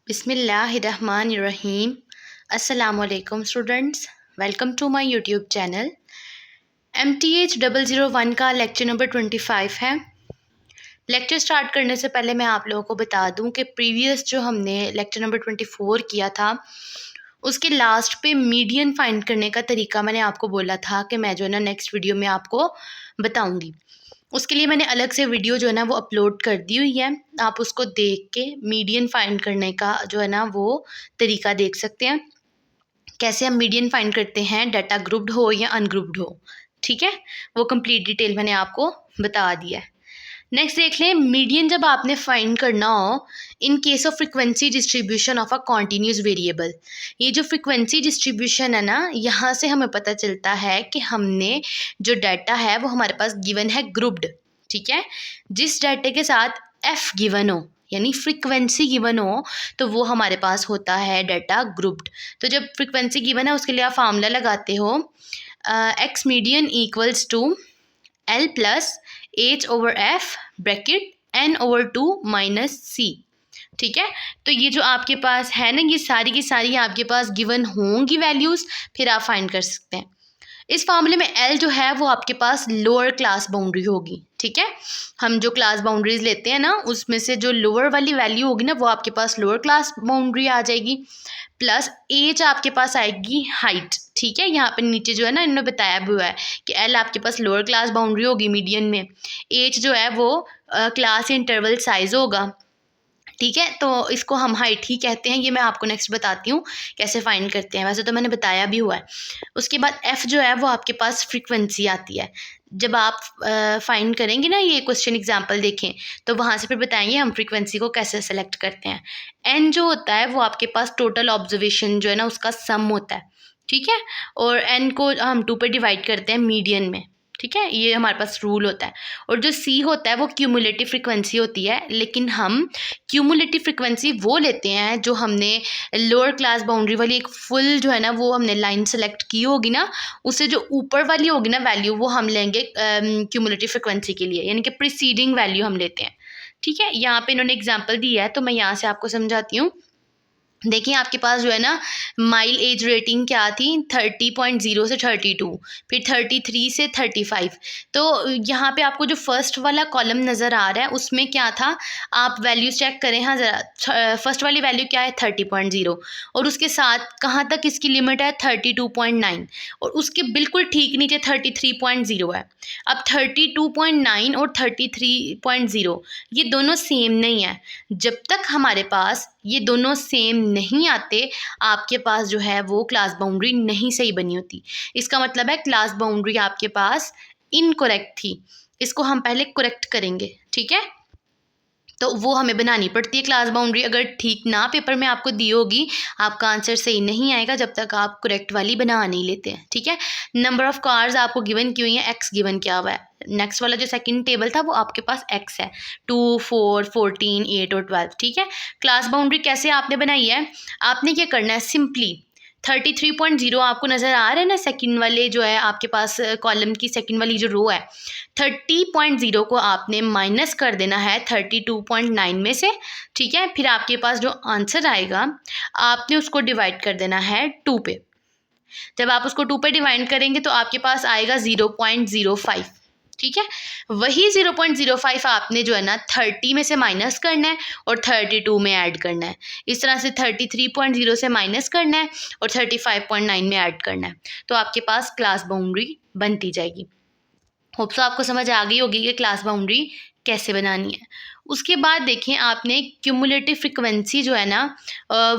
बिस्मिल्लाहिर्रहमानिर्रहीम। अस्सलामुअलैकुम students, welcome to my YouTube channel. MTH 001 का लेक्चर नंबर 25 है। लेक्चर स्टार्ट करने से पहले मैं आप लोगों को बता दूं कि प्रीवियस जो हमने लेक्चर नंबर 24 किया था उसके लास्ट पे मीडियन फाइंड करने का तरीका मैंने आपको बोला था कि मैं जो है ना नेक्स्ट वीडियो में आपको बताऊंगी। उसके लिए मैंने अलग से वीडियो जो है ना वो अपलोड कर दी हुई है। आप उसको देख के मीडियन फाइंड करने का जो है ना वो तरीका देख सकते हैं। कैसे हम मीडियन फाइंड करते हैं, डाटा ग्रुप्ड हो या अनग्रुप्ड हो, ठीक है, वो कंप्लीट डिटेल मैंने आपको बता दिया है। नेक्स्ट देख लें, मीडियन जब आपने फाइंड करना हो in case of frequency distribution of a continuous variable. ये जो फ्रिक्वेंसी डिस्ट्रीब्यूशन है ना, यहाँ से हमें पता चलता है कि हमने जो डाटा है वो हमारे पास गिवन है ग्रुप्ड, ठीक है। जिस डाटे के साथ एफ गिवन हो यानी फ्रीक्वेंसी गिवन हो तो वो हमारे पास होता है डाटा ग्रुप्ड। तो जब फ्रीक्वेंसी गिवन है उसके लिए आप फार्मूला लगाते हो X median equals to L plus H over F bracket N over two minus C, ठीक है। तो ये जो आपके पास है ना, ये सारी की सारी आपके पास गिवन होंगी वैल्यूज़, फिर आप फाइंड कर सकते हैं। इस मामले में एल जो है वो आपके पास लोअर क्लास बाउंड्री होगी, ठीक है। हम जो क्लास बाउंड्रीज लेते हैं ना उसमें से जो लोअर वाली वैल्यू होगी ना वो आपके पास लोअर क्लास बाउंड्री आ जाएगी। प्लस एच आपके पास आएगी हाइट, ठीक है। यहाँ पे नीचे जो है ना इन्होंने बताया भी हुआ है कि एल आपके पास लोअर क्लास बाउंड्री होगी मीडियन में, एच जो है वो क्लास इंटरवल साइज होगा, ठीक है। तो इसको हम हाइट ही कहते हैं। ये मैं आपको नेक्स्ट बताती हूँ कैसे फाइंड करते हैं, वैसे तो मैंने बताया भी हुआ है। उसके बाद एफ़ जो है वो आपके पास फ्रीक्वेंसी आती है। जब आप फाइंड करेंगे ना, ये क्वेश्चन एग्जांपल देखें तो वहाँ से फिर बताएंगे हम फ्रीक्वेंसी को कैसे सेलेक्ट करते हैं। एन जो होता है वो आपके पास टोटल ऑब्जर्वेशन जो है ना उसका सम होता है, ठीक है। और एन को हम 2 पे डिवाइड करते हैं मीडियन में, ठीक है। ये हमारे पास रूल होता है। और जो सी होता है वो क्यूमुलेटिव फ्रीक्वेंसी होती है, लेकिन हम क्यूमुलेटिव फ्रीक्वेंसी वो लेते हैं जो हमने लोअर क्लास बाउंड्री वाली एक फुल जो है ना वो हमने लाइन सेलेक्ट की होगी ना, उससे जो ऊपर वाली होगी ना वैल्यू वो हम लेंगे क्यूमुलेटिव फ्रीक्वेंसी के लिए, यानी कि प्रीसीडिंग वैल्यू हम लेते हैं, ठीक है। यहाँ पे इन्होंने एग्जाम्पल दिया है तो मैं यहाँ से आपको समझाती हूँ। देखिए आपके पास जो है ना माइल एज रेटिंग क्या थी, 30.0 से 32, फिर 33 से 35। तो यहाँ पे आपको जो फर्स्ट वाला कॉलम नज़र आ रहा है उसमें क्या था, आप वैल्यूज चेक करें हाँ ज़रा। फर्स्ट वाली वैल्यू क्या है 30.0, और उसके साथ कहाँ तक इसकी लिमिट है 32.9, और उसके बिल्कुल ठीक नीचे 33.0 है। अब 32.9 और 33.0 ये दोनों सेम नहीं है। जब तक हमारे पास ये दोनों सेम नहीं आते आपके पास जो है वो क्लास बाउंड्री नहीं सही बनी होती। इसका मतलब है क्लास बाउंड्री आपके पास इनकरेक्ट थी। इसको हम पहले करेक्ट करेंगे, ठीक है। तो वो हमें बनानी पड़ती है क्लास बाउंड्री। अगर ठीक ना पेपर में आपको दी होगी आपका आंसर सही नहीं आएगा जब तक आप करेक्ट वाली बना नहीं लेते हैं, ठीक है। नंबर ऑफ कार्स आपको गिवन क्यों है, एक्स गिवन क्या हुआ है। नेक्स्ट वाला जो सेकंड टेबल था वो आपके पास एक्स है, 2 4 14 8 और 12, ठीक है। क्लास बाउंड्री कैसे आपने बनाई है, आपने क्या करना है, सिंपली 33.0 आपको नज़र आ रहा है ना, सेकंड वाले जो है आपके पास कॉलम की सेकंड वाली जो रो है, 30.0 को आपने माइनस कर देना है 32.9 में से, ठीक है। फिर आपके पास जो आंसर आएगा आपने उसको डिवाइड कर देना है 2 पे। जब आप उसको 2 पे डिवाइड करेंगे तो आपके पास आएगा 0.05, ठीक है। वही 0.05 आपने जो है ना 30 में से माइनस करना है और 32 में ऐड करना है। इस तरह से 33.0 से माइनस करना है और 35.9 में ऐड करना है, तो आपके पास क्लास बाउंड्री बनती जाएगी। होप सो आपको समझ आ गई होगी कि क्लास बाउंड्री कैसे बनानी है। उसके बाद देखें आपने क्यूमुलेटिव फ्रिक्वेंसी जो है ना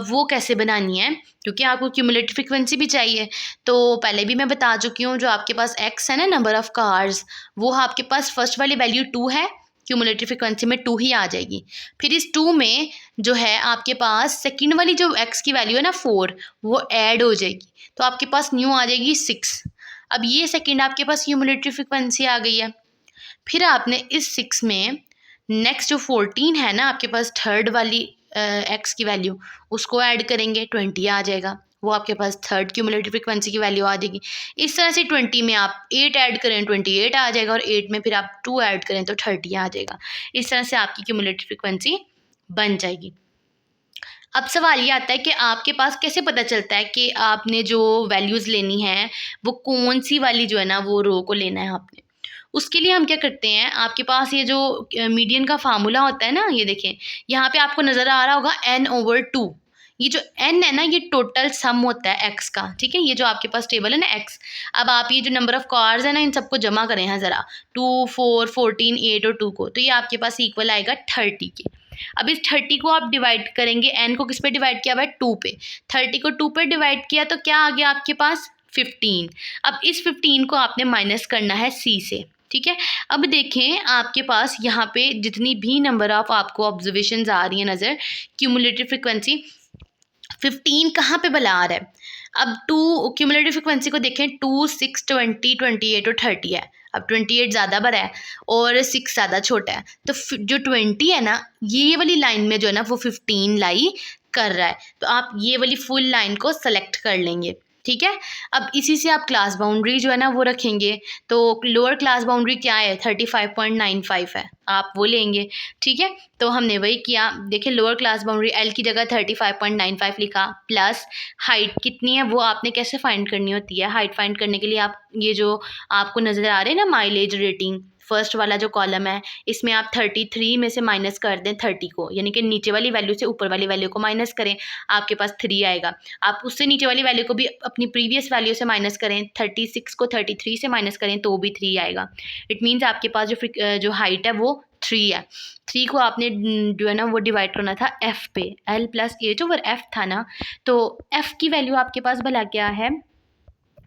वो कैसे बनानी है, क्योंकि आपको क्यूमुलेटिव फ्रिक्वेंसी भी चाहिए। तो पहले भी मैं बता चुकी हूँ, जो आपके पास एक्स है ना नंबर ऑफ़ कार्स, वो आपके पास फर्स्ट वाली वैल्यू 2 है, क्यूमुलेटिव फ्रिक्वेंसी में 2 ही आ जाएगी। फिर इस 2 में जो है आपके पास सेकंड वाली जो एक्स की वैल्यू है ना 4, वो ऐड हो जाएगी, तो आपके पास न्यू आ जाएगी 6। अब ये सेकंड आपके पास क्यूमुलेटिव फ्रिक्वेंसी आ गई है। फिर आपने इस 6 में नेक्स्ट जो 14 है ना आपके पास थर्ड वाली एक्स की वैल्यू, उसको ऐड करेंगे, 20 आ जाएगा, वो आपके पास थर्ड क्यूमुलेटिव फ्रिक्वेंसी की वैल्यू आ जाएगी। इस तरह से 20 में आप 8 ऐड करें 28 आ जाएगा, और 8 में फिर आप 2 ऐड करें तो 30 आ जाएगा। इस तरह से आपकी क्यूमुलेटिव फ्रिक्वेंसी बन जाएगी। अब सवाल ये आता है कि आपके पास कैसे पता चलता है कि आपने जो वैल्यूज़ लेनी है वो कौन सी वाली जो है ना वो रो को लेना है आपने। उसके लिए हम क्या करते हैं, आपके पास ये जो मीडियन का फार्मूला होता है ना, ये देखें यहाँ पे आपको नज़र आ रहा होगा n/2। ये जो n है ना ये टोटल सम होता है x का, ठीक है। ये जो आपके पास टेबल है ना x, अब आप ये जो नंबर ऑफ कार्स है ना इन सबको जमा करें हैं ज़रा, 2, 4, 14, 8 और 2 को, तो ये आपके पास इक्वल आएगा 30 के। अब इस 30 को आप डिवाइड करेंगे, n को किस पे डिवाइड किया हुआ है, 2 पे। 30 को 2 पे डिवाइड किया तो क्या आ गया आपके पास, 15। अब इस 15 को आपने माइनस करना है c से, ठीक है। अब देखें आपके पास यहाँ पे जितनी भी नंबर ऑफ आपको ऑब्जर्वेशंस आ रही है नज़र, क्यूमुलेटिव फ्रिक्वेंसी 15 कहाँ पे भला आ रहा है। अब 2 क्यूमुलेटिव फ्रिक्वेंसी को देखें, 2, 6, 20, 28 और 30 है। अब 28 ज़्यादा बड़ा है और 6 ज़्यादा छोटा है, तो जो 20 है ना ये वाली लाइन में जो है ना वो 15 लाई कर रहा है, तो आप ये वाली फुल लाइन को सेलेक्ट कर लेंगे, ठीक है। अब इसी से आप क्लास बाउंड्री जो है ना वो रखेंगे, तो लोअर क्लास बाउंड्री क्या है, 35.95 है, आप वो लेंगे, ठीक है। तो हमने वही किया, देखिए लोअर क्लास बाउंड्री एल की जगह 35.95 लिखा, प्लस हाइट कितनी है वो आपने कैसे फाइंड करनी होती है। हाइट फाइंड करने के लिए आप ये जो आपको नज़र आ रहे हैं ना माइलेज रेटिंग, फर्स्ट वाला जो कॉलम है इसमें आप 33 में से माइनस कर दें 30 को, यानी कि नीचे वाली वैल्यू से ऊपर वाली वैल्यू को माइनस करें, आपके पास 3 आएगा। आप उससे नीचे वाली वैल्यू को भी अपनी प्रीवियस वैल्यू से माइनस करें, 36 को 33 से माइनस करें तो भी 3 आएगा। इट मीन्स आपके पास जो हाइट है वो 3 है। 3 को आपने जो है ना वो डिवाइड करना था एफ़ पे, L plus H over F था ना, तो एफ़ की वैल्यू आपके पास भला क्या है,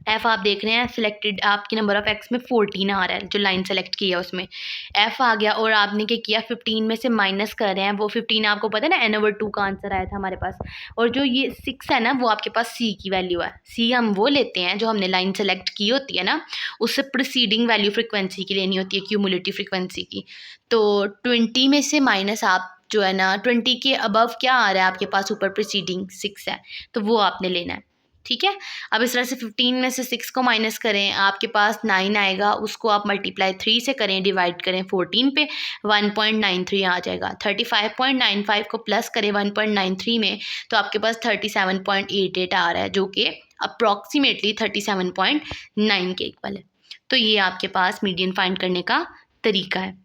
एफ आप देख रहे हैं सिलेक्टेड आपकी नंबर ऑफ एक्स में 14 आ रहा है, जो लाइन सेलेक्ट की है उसमें एफ आ गया, और आपने क्या किया 15 में से माइनस कर रहे हैं, वो 15 आपको पता है ना n/2 का आंसर आया था हमारे पास, और जो ये 6 है ना वो आपके पास सी की वैल्यू है। सी हम वो लेते हैं जो हमने लाइन सेलेक्ट की होती है ना, उससे प्रीसीडिंग वैल्यू फ्रिक्वेंसी की लेनी होती है, क्यूमुलेटिव फ्रिक्वेंसी की। तो 20 में से माइनस आप जो है ना 20 के अबव क्या आ रहा है आपके पास, ऊपर प्रीसीडिंग 6 है, तो वो आपने लेना है, ठीक है। अब इस तरह से 15 में से 6 को माइनस करें, आपके पास 9 आएगा, उसको आप मल्टीप्लाई 3 से करें, डिवाइड करें 14 पे, 1.93 आ जाएगा। 35.95 को प्लस करें 1.93 में तो आपके पास 37.88 आ रहा है, जो कि अप्रॉक्सीमेटली 37.9 के इक्वल है। तो ये आपके पास मीडियन फाइंड करने का तरीका है।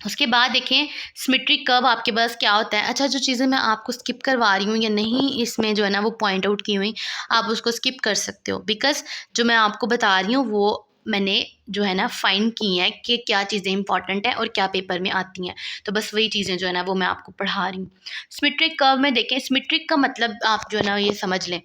उसके बाद देखें सिमेट्रिक कर्व आपके पास क्या होता है। अच्छा, जो चीज़ें मैं आपको स्किप करवा रही हूँ या नहीं इसमें जो है ना वो पॉइंट आउट की हुई, आप उसको स्किप कर सकते हो, बिकॉज़ जो मैं आपको बता रही हूँ वो मैंने जो है ना फाइंड की हैं कि क्या चीज़ें इंपॉर्टेंट हैं और क्या पेपर में आती हैं, तो बस वही चीज़ें जो है ना वो मैं आपको पढ़ा रही हूँ। सिमेट्रिक कर्व में देखें, सिमेट्रिक का मतलब आप जो है ना ये समझ लें,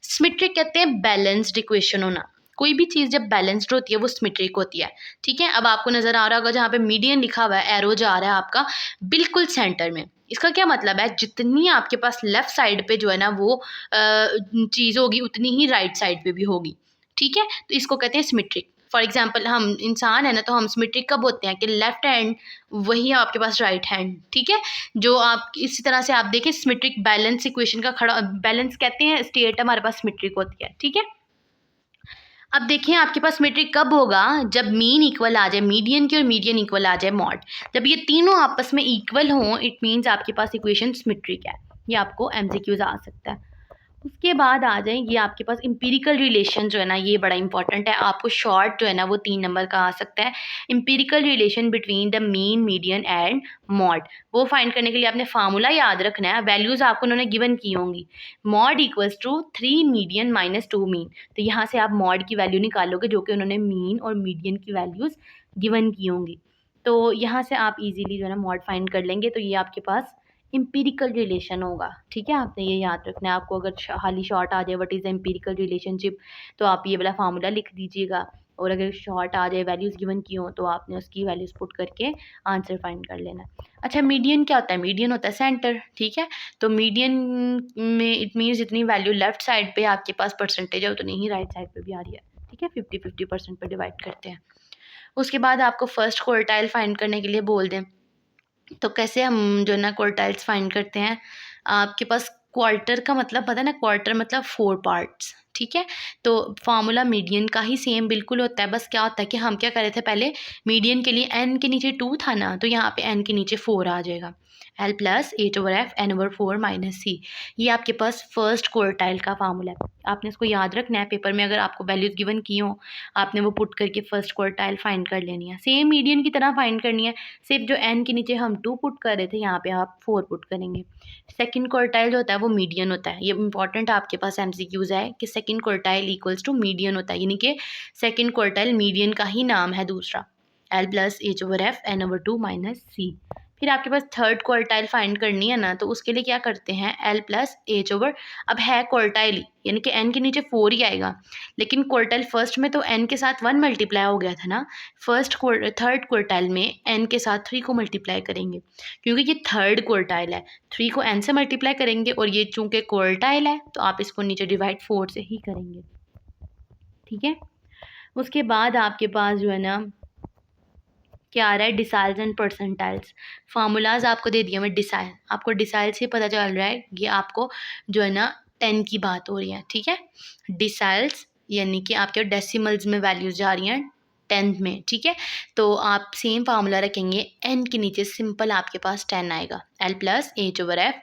सिमेट्रिक कहते हैं बैलेंस्ड इक्वेशन होना। कोई भी चीज़ जब बैलेंस्ड होती है वो सिमेट्रिक होती है, ठीक है। अब आपको नज़र आ रहा होगा जहाँ पे मीडियन लिखा हुआ है, एरो जा रहा है आपका बिल्कुल सेंटर में, इसका क्या मतलब है, जितनी आपके पास लेफ़्ट साइड पे जो है ना वो चीज़ होगी उतनी ही राइट साइड पे भी होगी, ठीक है। तो इसको कहते हैं सिमेट्रिक। फॉर एग्जांपल हम इंसान है ना, तो हम सिमेट्रिक कब होते हैं कि लेफ़्ट हैंड वही है आपके पास राइट हैंड, ठीक है। जो आप इसी तरह से आप देखें सिमेट्रिक बैलेंस इक्वेशन का खड़ा, बैलेंस कहते हैं स्टेट हमारे पास सिमेट्रिक होती है, ठीक है। अब देखिए आपके पास सिमेट्रिक कब होगा, जब मीन इक्वल आ जाए, मीडियन की और मीडियन इक्वल आ जाए मॉड, जब ये तीनों आपस में इक्वल हों इट मीन्स आपके पास इक्वेशन सिमेट्रिक है। ये आपको एमसीक्यूज आ सकता है। उसके बाद आ जाए ये आपके पास एम्पिरिकल रिलेशन जो है ना, ये बड़ा इंपॉर्टेंट है, आपको शॉर्ट जो है ना वो 3 नंबर का आ सकता है। Empirical relation between the mean, median and mod, वो फाइंड करने के लिए आपने फार्मूला याद रखना है, वैल्यूज़ आपको उन्होंने गिवन की होंगी, mode equals to 3 median minus 2 mean, तो यहाँ से आप मॉड की वैल्यू निकालोगे जो कि उन्होंने मीन और मीडियन की वैल्यूज़ गिवन की होंगी, तो यहाँ से आप इजीली जो है ना मॉड फाइंड कर लेंगे, तो ये आपके पास एम्पिरिकल रिलेशन होगा, ठीक है। आपने ये याद रखना है, आपको अगर खाली शॉर्ट आ जाए व्हाट इज़ एम्पिरिकल रिलेशनशिप, तो आप ये वाला फार्मूला लिख दीजिएगा, और अगर शॉर्ट आ जाए वैल्यूज़ गिवन की हो तो आपने उसकी वैल्यूज़ पुट करके आंसर फाइंड कर लेना। अच्छा, मीडियन क्या होता है, मीडियन होता है सेंटर, ठीक है। तो मीडियन में इट मीन्स जितनी वैल्यू लेफ्ट साइड पे आपके पास परसेंटेज है उतनी ही राइट साइड पे भी आ रही है, ठीक है। 50-50% पे डिवाइड करते हैं। उसके बाद आपको फर्स्ट क्वार्टाइल फाइंड करने के लिए बोल दें, तो कैसे हम जो है ना क्वार्टाइल्स फाइंड करते हैं। आपके पास क्वार्टर का मतलब पता है ना, क्वार्टर मतलब 4 पार्ट्स, ठीक है। तो फार्मूला मीडियन का ही सेम बिल्कुल होता है, बस क्या होता है कि हम क्या कर रहे थे पहले, मीडियन के लिए n के नीचे 2 था ना, तो यहाँ पे n के नीचे 4 आ जाएगा, L plus H over F N over 4 minus C. ये आपके पास फर्स्ट क्वार्टाइल का फार्मूला है, आपने इसको याद रखना है। पेपर में अगर आपको वैल्यूज़ गिवन की हो, आपने वो पुट करके फर्स्ट क्वार्टाइल फाइंड कर लेनी है। सेम मीडियन की तरह फाइंड करनी है, सिर्फ जो एन के नीचे हम 2 पुट कर रहे थे, यहाँ पे आप 4 पुट करेंगे। सेकंड क्वार्टाइल जो होता है वो मीडियन होता है। ये इंपॉर्टेंट आपके पास एमसीक्यूज है कि second quartile equals to median होता है, यानी कि सेकंड क्वार्टाइल मीडियन का ही नाम है दूसरा। L plus H over F N over 2 minus C. फिर आपके पास थर्ड क्वार्टाइल फाइंड करनी है ना, तो उसके लिए क्या करते हैं, एल प्लस एच ओवर, अब है क्वार्टाइल यानी कि एन के नीचे 4 ही आएगा, लेकिन क्वार्टाइल फर्स्ट में तो एन के साथ 1 मल्टीप्लाई हो गया था ना, थर्ड क्वार्टाइल में एन के साथ 3 को मल्टीप्लाई करेंगे, क्योंकि ये थर्ड क्वार्टाइल है, 3 को एन से मल्टीप्लाई करेंगे, और ये चूंकि क्वार्टाइल है तो आप इसको नीचे डिवाइड 4 से ही करेंगे। ठीक है, उसके बाद आपके पास जो है ना क्या आ रहा है, डिसाइल्स एंड परसेंटाइल्स। फार्मूलाज आपको दे दिए मैं डिसाइल, आपको डिसाइल से पता चल रहा है ये आपको जो है ना 10 की बात हो रही है। ठीक है, डिसाइल्स यानी कि आपके डेसिमल्स में वैल्यूज जा रही हैं 10th में। ठीक है, तो आप सेम फार्मूला रखेंगे, एन के नीचे सिंपल आपके पास 10 आएगा, L plus H over F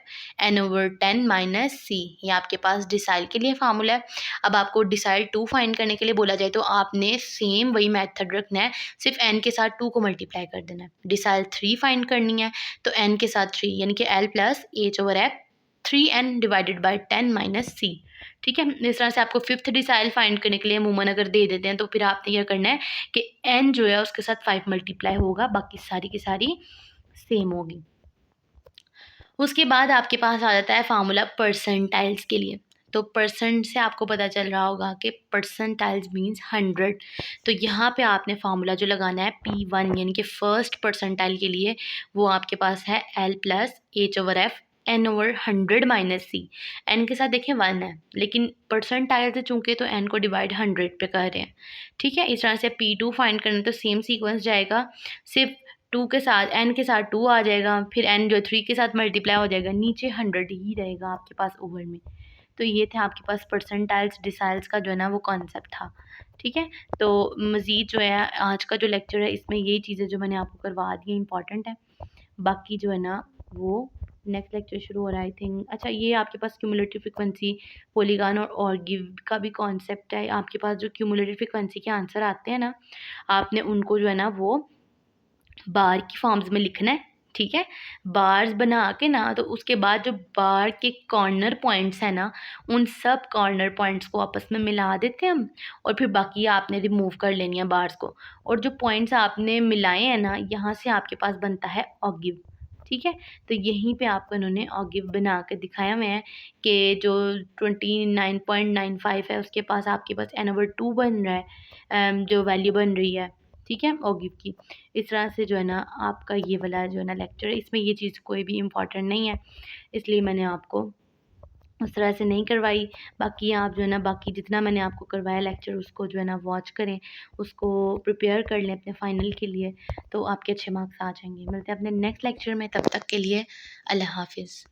N over 10 minus C. ये आपके पास डिसाइल के लिए फार्मूला है। अब आपको डिसाइल 2 फाइंड करने के लिए बोला जाए तो आपने सेम वही मेथड रखना है, सिर्फ एन के साथ 2 को मल्टीप्लाई कर देना है। डिसाइल 3 फाइंड करनी है तो एन के साथ 3 यानी कि L plus H over F 3n divided by 10 minus C. ठीक है, इस तरह से आपको फिफ्थ डिसाइल फाइंड करने के लिए अमूमन अगर दे देते हैं तो फिर आपने क्या करना है कि n जो है उसके साथ 5 मल्टीप्लाई होगा, बाकी सारी की सारी सेम होगी। उसके बाद आपके पास आ जाता है फार्मूला परसेंटाइल्स के लिए। तो परसेंट से आपको पता चल रहा होगा कि परसेंटाइल्स मींस 100। तो यहाँ पे आपने फार्मूला जो लगाना है P1 यानी कि फर्स्ट परसेंटाइल के लिए, वो आपके पास है L plus H over F N over 100 minus C. N के साथ देखें 1 है, लेकिन परसेंटाइल से चूंकि तो एन को डिवाइड 100 पे कर रहे हैं। ठीक है, इस तरह से P2 फाइंड करना तो सेम सीक्वेंस जाएगा, सिर्फ 2 के साथ n के साथ 2 आ जाएगा, फिर n जो 3 के साथ मल्टीप्लाई हो जाएगा, नीचे 100 ही रहेगा आपके पास ओवर में। तो ये थे आपके पास परसेंटाइल्स डिसाइल्स का जो है ना वो कॉन्सेप्ट था। ठीक है, तो मज़ीद जो है आज का जो लेक्चर है इसमें ये चीज़ें जो मैंने आपको करवा दी इंपॉर्टेंट है, बाकी जो है ना वो नेक्स्ट लेक्चर शुरू हो रहा है आई थिंक। अच्छा, ये आपके पास क्यूमुलेटिव फ्रिक्वेंसी, पॉलीगॉन और गिव का भी कॉन्सेप्ट है। आपके पास जो क्यूमुलेटिव फ्रिक्वेंसी के आंसर आते हैं ना, आपने उनको जो है ना वो बार की फॉर्म्स में लिखना है। ठीक है, बार्स बना के ना, तो उसके बाद जो बार के कॉर्नर पॉइंट्स हैं ना, उन सब कॉर्नर पॉइंट्स को आपस में मिला देते हैं हम, और फिर बाकी आपने रिमूव कर लेनी है बार्स को, और जो पॉइंट्स आपने मिलाए हैं ना, यहाँ से आपके पास बनता है ऑगिव। ठीक है, तो यहीं पे आपको इन्होंने ऑगिव बना के दिखाया हुआ है कि जो 29.95 है उसके पास आपके पास n ओवर 2 बन रहा है, जो वैल्यू बन रही है। ठीक है, ऑगिव की। इस तरह से जो है ना आपका ये वाला जो है ना लेक्चर है, इसमें ये चीज़ कोई भी इम्पॉर्टेंट नहीं है, इसलिए मैंने आपको उस तरह से नहीं करवाई। बाकी आप जो है ना बाकी जितना मैंने आपको करवाया लेक्चर उसको जो है ना वॉच करें, उसको प्रिपेयर कर लें अपने फाइनल के लिए, तो आपके अच्छे मार्क्स आ जाएंगे। मिलते हैं अपने नेक्स्ट लेक्चर में, तब तक के लिए अल्लाह हाफिज़।